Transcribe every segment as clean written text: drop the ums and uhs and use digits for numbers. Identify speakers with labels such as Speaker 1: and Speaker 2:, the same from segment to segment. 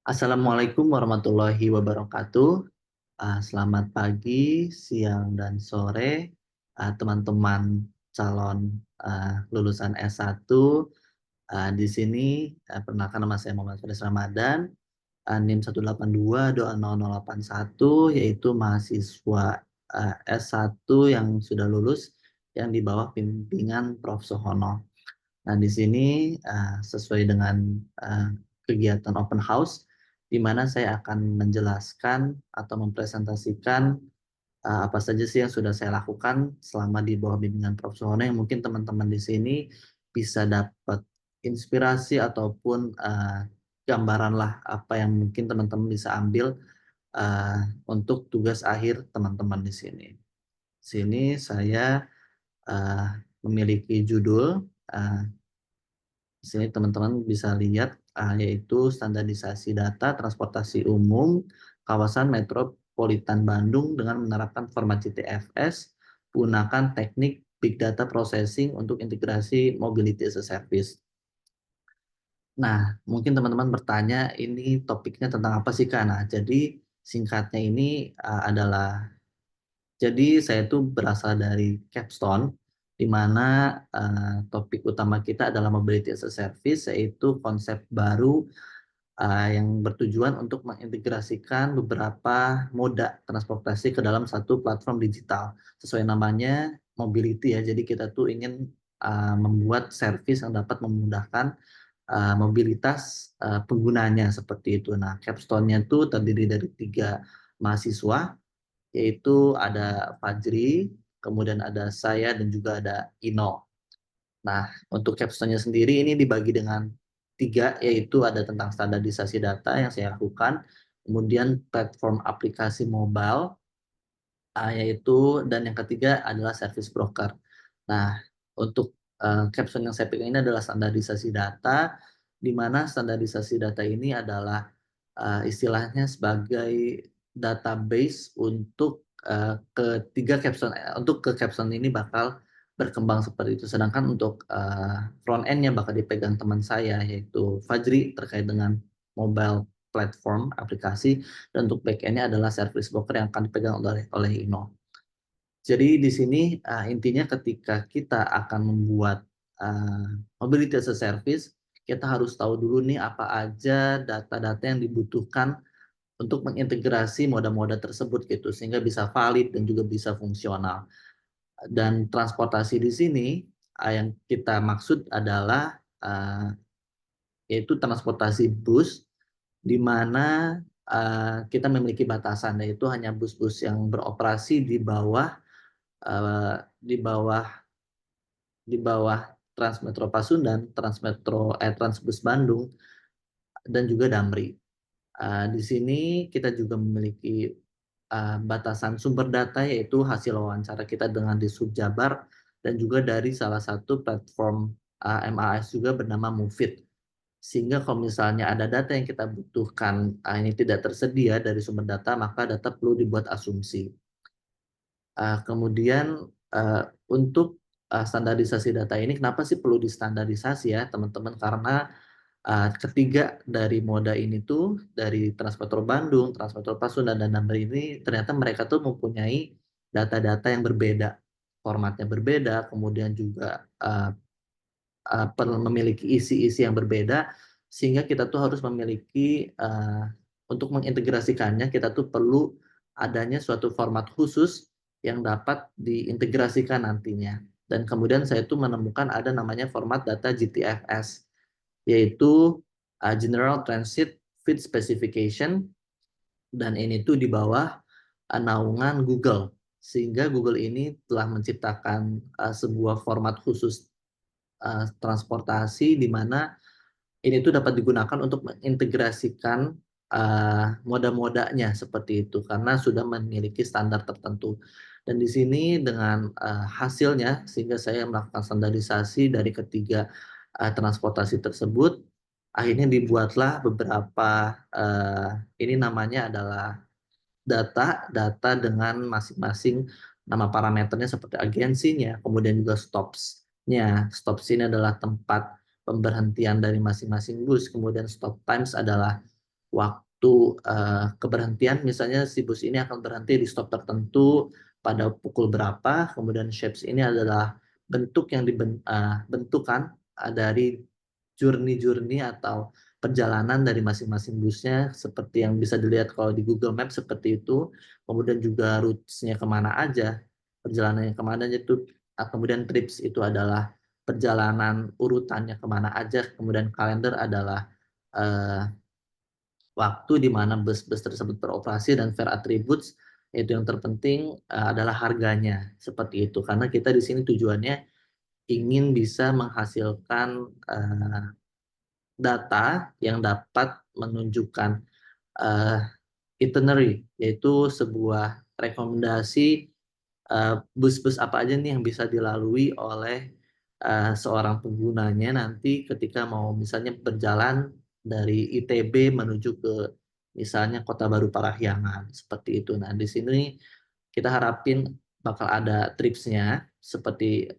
Speaker 1: Assalamualaikum warahmatullahi wabarakatuh. Selamat pagi, siang, dan sore, teman-teman calon lulusan S1. Di sini, perkenalkan nama saya Muhammad Faris Ramadan, NIM 182200081, yaitu mahasiswa S1 yang sudah lulus, yang di bawah bimbingan Prof. Sohono. Nah, di sini sesuai dengan kegiatan open house, di mana saya akan menjelaskan atau mempresentasikan apa saja sih yang sudah saya lakukan selama di bawah bimbingan Prof. Suhono, yang mungkin teman-teman di sini bisa dapat inspirasi ataupun gambaran lah apa yang mungkin teman-teman bisa ambil untuk tugas akhir teman-teman di sini. Sini saya uh, memiliki judul. Di sini teman-teman bisa lihat yaitu standarisasi data transportasi umum kawasan metropolitan Bandung dengan menerapkan format GTFS, gunakan teknik Big Data Processing untuk integrasi Mobility as a Service. Nah, mungkin teman-teman bertanya, ini topiknya tentang apa sih, Kak? Nah, jadi singkatnya ini adalah, jadi saya tuh berasal dari Capstone, di mana topik utama kita adalah Mobility as a Service, yaitu konsep baru yang bertujuan untuk mengintegrasikan beberapa moda transportasi ke dalam satu platform digital. Sesuai namanya, mobility ya, jadi kita tuh ingin membuat service yang dapat memudahkan mobilitas penggunanya seperti itu. Nah, Capstone-nya tuh terdiri dari 3 mahasiswa, yaitu ada Fajri, kemudian ada saya, dan juga ada Ino. Nah, untuk capstone-nya sendiri ini dibagi dengan 3, yaitu ada tentang standarisasi data yang saya lakukan, kemudian platform aplikasi mobile, yaitu, dan yang ketiga adalah service broker. Nah, untuk capstone yang saya pegang ini adalah standarisasi data, di mana standarisasi data ini adalah istilahnya sebagai database untuk ketiga capstone, untuk ke capstone ini bakal berkembang seperti itu. Sedangkan untuk front end-nya bakal dipegang teman saya, yaitu Fajri, terkait dengan mobile platform aplikasi, dan untuk back end-nya adalah service broker yang akan dipegang oleh Ino. Jadi di sini intinya ketika kita akan membuat mobility as a service, kita harus tahu dulu nih apa aja data-data yang dibutuhkan untuk mengintegrasi moda-moda tersebut gitu, sehingga bisa valid dan juga bisa fungsional. Dan transportasi di sini yang kita maksud adalah yaitu transportasi bus, di mana kita memiliki batasan, yaitu hanya bus-bus yang beroperasi di bawah uh, di bawah di bawah Transmetro Pasundan, Transbus Bandung, dan juga Damri. Di sini kita juga memiliki batasan sumber data, yaitu hasil wawancara kita dengan Disub Jabar, dan juga dari salah satu platform MAS juga bernama Mufit. Sehingga kalau misalnya ada data yang kita butuhkan ini tidak tersedia dari sumber data, maka data perlu dibuat asumsi. Kemudian untuk standarisasi data ini, kenapa sih perlu distandarisasi ya teman-teman? Karena ketiga dari moda ini tuh, dari Transmetro Bandung, Transmetro Pasundan, dan Damri ini, ternyata mereka tuh mempunyai data-data yang berbeda, formatnya berbeda, kemudian juga memiliki isi-isi yang berbeda, sehingga kita tuh harus memiliki untuk mengintegrasikannya, kita tuh perlu adanya suatu format khusus yang dapat diintegrasikan nantinya. Dan kemudian saya tuh menemukan ada namanya format data GTFS, yaitu General Transit Feed Specification, dan ini tuh di bawah naungan Google, sehingga Google ini telah menciptakan sebuah format khusus transportasi, di mana ini tuh dapat digunakan untuk mengintegrasikan moda-modanya seperti itu, karena sudah memiliki standar tertentu. Dan di sini dengan hasilnya, sehingga saya melakukan standarisasi dari ketiga transportasi tersebut, akhirnya dibuatlah beberapa ini namanya adalah data dengan masing-masing nama parameternya seperti agensinya, kemudian juga stops-nya. Stops ini adalah tempat pemberhentian dari masing-masing bus, kemudian stop times adalah waktu keberhentian, misalnya si bus ini akan berhenti di stop tertentu pada pukul berapa, kemudian shapes ini adalah bentuk yang dibentukkan dari journey-journey atau perjalanan dari masing-masing busnya, seperti yang bisa dilihat kalau di Google Maps seperti itu, kemudian juga routes-nya kemana aja, perjalanannya kemana aja itu, kemudian trips itu adalah perjalanan urutannya kemana aja, kemudian kalender adalah eh, waktu di mana bus-bus tersebut beroperasi, dan fare attributes itu yang terpenting adalah harganya seperti itu, karena kita di sini tujuannya ingin bisa menghasilkan data yang dapat menunjukkan uh, itinerary, yaitu sebuah rekomendasi bus-bus apa aja nih yang bisa dilalui oleh seorang penggunanya nanti ketika mau misalnya berjalan dari ITB menuju ke misalnya Kota Baru Parahyangan seperti itu. Nah, di sini kita harapin bakal ada tripsnya seperti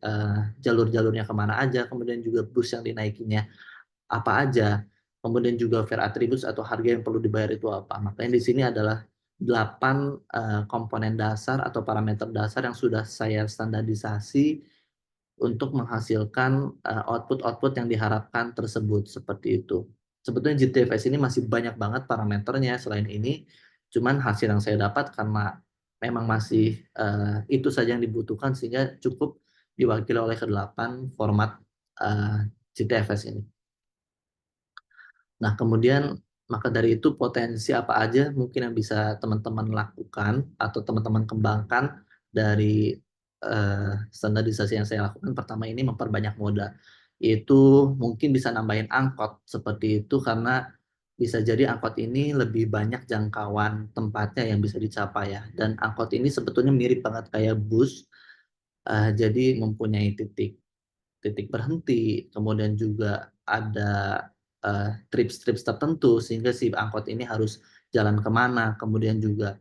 Speaker 1: jalur-jalurnya kemana aja, kemudian juga bus yang dinaikinya apa aja, kemudian juga fare attributes atau harga yang perlu dibayar itu apa. Makanya di sini adalah 8 komponen dasar atau parameter dasar yang sudah saya standarisasi untuk menghasilkan output-output yang diharapkan tersebut seperti itu. Sebetulnya GTFS ini masih banyak banget parameternya selain ini, cuman hasil yang saya dapat karena memang masih itu saja yang dibutuhkan sehingga cukup diwakili oleh ke-8 format GTFS ini. Nah, kemudian maka dari itu potensi apa aja mungkin yang bisa teman-teman lakukan atau teman-teman kembangkan dari standarisasi yang saya lakukan. Pertama ini memperbanyak moda. Itu mungkin bisa nambahin angkot seperti itu karena bisa jadi angkot ini lebih banyak jangkauan tempatnya yang bisa dicapai ya. Dan angkot ini sebetulnya mirip banget kayak bus, jadi mempunyai titik titik berhenti, kemudian juga ada trips-trips tertentu sehingga si angkot ini harus jalan kemana, kemudian juga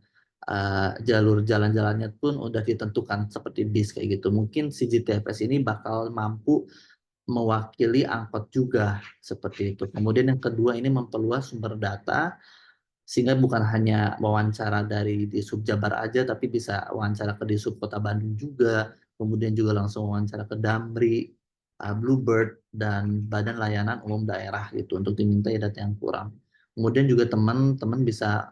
Speaker 1: jalur jalan-jalannya pun udah ditentukan seperti bis kayak gitu. Mungkin si GTFS ini bakal mampu mewakili angkot juga seperti itu. Kemudian yang kedua ini memperluas sumber data sehingga bukan hanya wawancara dari di Sub Jabar aja, tapi bisa wawancara ke di Sub Kota Bandung juga, kemudian juga langsung wawancara ke Damri, Bluebird, dan Badan Layanan Umum Daerah gitu untuk dimintai data yang kurang. Kemudian juga teman-teman bisa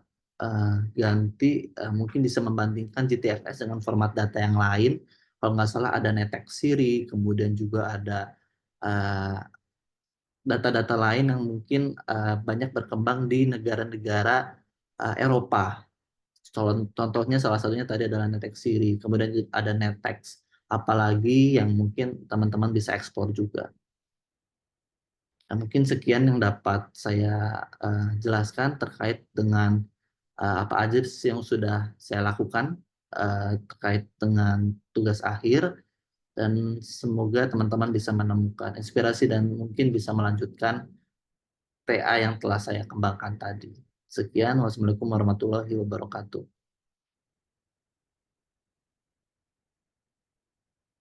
Speaker 1: ganti, mungkin bisa membandingkan GTFS dengan format data yang lain. Kalau nggak salah ada Netex Siri, kemudian juga ada uh, data-data lain yang mungkin banyak berkembang di negara-negara Eropa. Contohnya salah satunya tadi adalah Netex Siri, kemudian ada Netex, apalagi yang mungkin teman-teman bisa ekspor juga. Nah, mungkin sekian yang dapat saya jelaskan terkait dengan apa aja sih yang sudah saya lakukan terkait dengan tugas akhir, dan semoga teman-teman bisa menemukan inspirasi dan mungkin bisa melanjutkan TA yang telah saya kembangkan tadi. Sekian, wassalamualaikum warahmatullahi wabarakatuh.